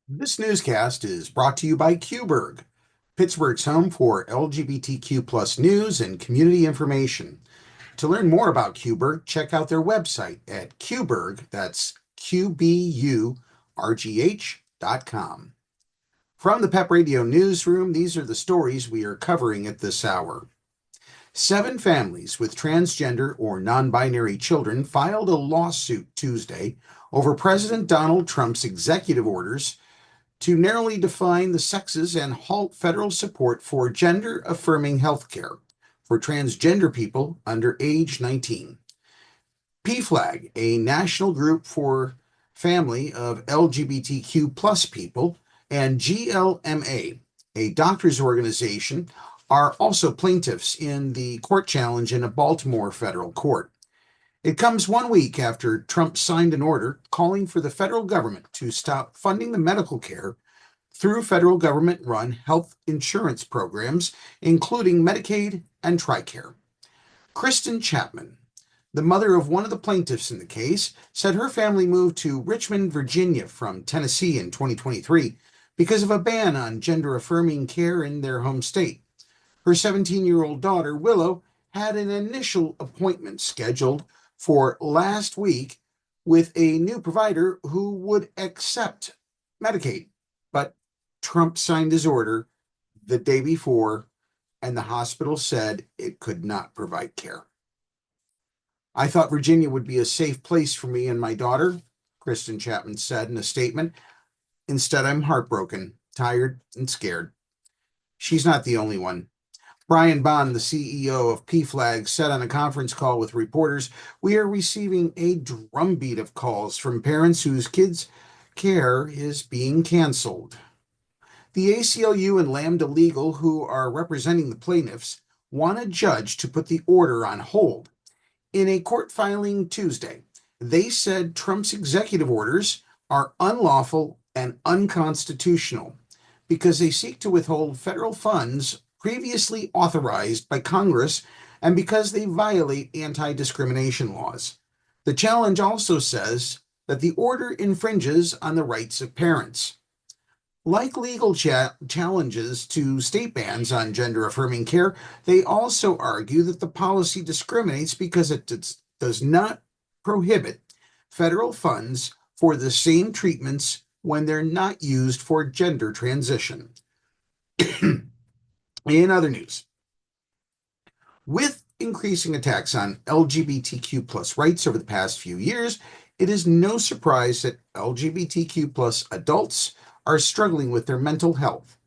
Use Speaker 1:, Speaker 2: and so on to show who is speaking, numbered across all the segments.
Speaker 1: This newscast is brought to you by Qberg, Pittsburgh's home for LGBTQ plus news and community information. To learn more about Qberg, check out their website at Qberg, that's QBURGH.com. From the Pep Radio Newsroom, these are the stories we are covering at this hour. 7 families with transgender or non-binary children filed a lawsuit Tuesday over President Donald Trump's executive orders to narrowly define the sexes and halt federal support for gender-affirming health care for transgender people under age 19. PFLAG, a national group for family of LGBTQ plus people, and GLMA, a doctors organization, are also plaintiffs in the court challenge in a Baltimore federal court. It comes 1 week after Trump signed an order calling for the federal government to stop funding the medical care through federal government-run health insurance programs, including Medicaid and TRICARE. Kristen Chapman, the mother of one of the plaintiffs in the case, said her family moved to Richmond, Virginia from Tennessee in 2023 because of a ban on gender-affirming care in their home state. Her 17-year-old daughter, Willow, had an initial appointment scheduled for last week with a new provider who would accept Medicaid. But Trump signed his order the day before, and the hospital said it could not provide care. I thought Virginia would be a safe place for me and my daughter, Kristen Chapman said in a statement. Instead, I'm heartbroken, tired, and scared. She's not the only one. Brian Bond, the CEO of PFLAG, said on a conference call with reporters, "We are receiving a drumbeat of calls from parents whose kids' care is being canceled." The ACLU and Lambda Legal, who are representing the plaintiffs, want a judge to put the order on hold. In a court filing Tuesday, they said Trump's executive orders are unlawful and unconstitutional because they seek to withhold federal funds previously authorized by Congress and because they violate anti-discrimination laws. The challenge also says that the order infringes on the rights of parents. Like legal challenges to state bans on gender affirming care, they also argue that the policy discriminates because it does not prohibit federal funds for the same treatments when they're not used for gender transition. In other news, with increasing attacks on LGBTQ plus rights over the past few years, it is no surprise that LGBTQ plus adults are struggling with their mental health.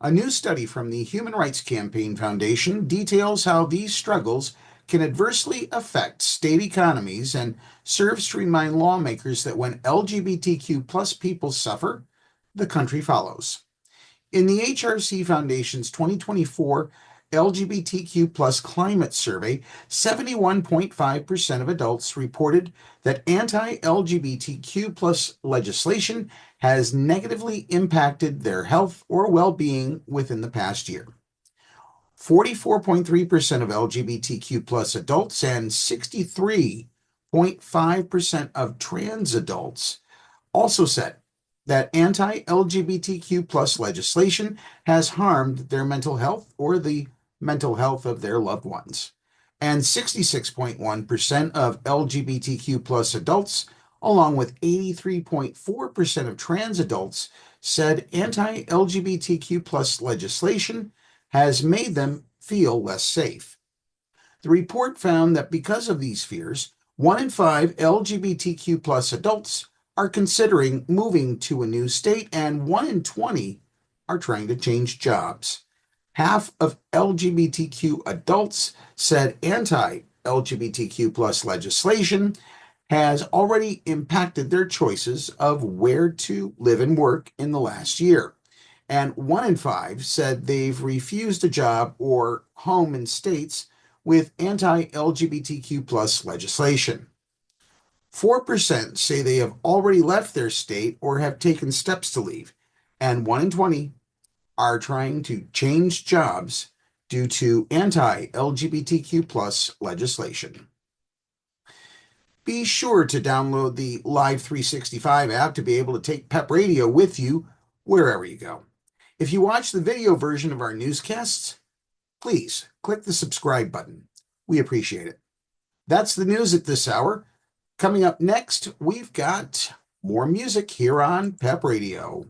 Speaker 1: A new study from the Human Rights Campaign Foundation details how these struggles can adversely affect state economies and serves to remind lawmakers that when LGBTQ plus people suffer, the country follows. In the HRC Foundation's 2024 LGBTQ plus climate survey, 71.5% of adults reported that anti-LGBTQ plus legislation has negatively impacted their health or well-being within the past year. 44.3% of LGBTQ plus adults and 63.5% of trans adults also said that anti-LGBTQ plus legislation has harmed their mental health or the mental health of their loved ones. And 66.1% of LGBTQ plus adults, along with 83.4% of trans adults, said anti-LGBTQ plus legislation has made them feel less safe. The report found that because of these fears, 1 in 5 LGBTQ plus adults are considering moving to a new state, and 1 in 20 are trying to change jobs. Half of LGBTQ adults said anti-LGBTQ plus legislation has already impacted their choices of where to live and work in the last year. And 1 in 5 said they've refused a job or home in states with anti-LGBTQ plus legislation. 4% say they have already left their state or have taken steps to leave, and 1 in 20 are trying to change jobs due to anti-LGBTQ plus legislation. Be sure to download the Live 365 app to be able to take Pep Radio with you wherever you go. If you watch the video version of our newscasts, please click the subscribe button. We appreciate it. That's the news at this hour. Coming up next, we've got more music here on Pep Radio.